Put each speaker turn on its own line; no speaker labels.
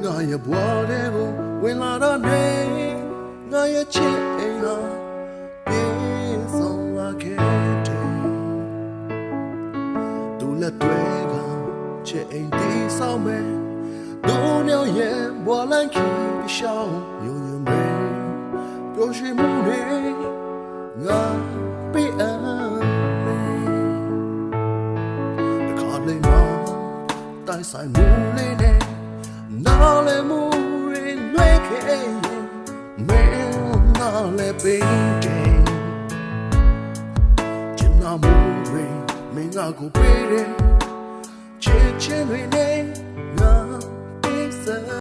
ငါရဲ့ဘဝတွေကိုဝင်လာတော့နေငါရဲ့ချစ်အိမ်ဟာပြေဆုံးလာခဲ့တယ်သူလက်တွေကချစ်အိမ်တီးဆောင်မယ်သူညရဲ့ဘဝလမ်းခီးရှောင်းညွညမယ်ပျော်ရွှင်မှုတွေငါပေးအပ်မယ်တခါလေမှတိုက်ဆိုင်မှုလေးနဲ့နားလည်မှုတွေလွဲခဲ့ရင်မဲနားလည်ပေးတယ်ချစ်နာမှုတွေမင်းငါကိုပေးတယ်ချစ်ချင်းတွေနဲ့ငါပေးစ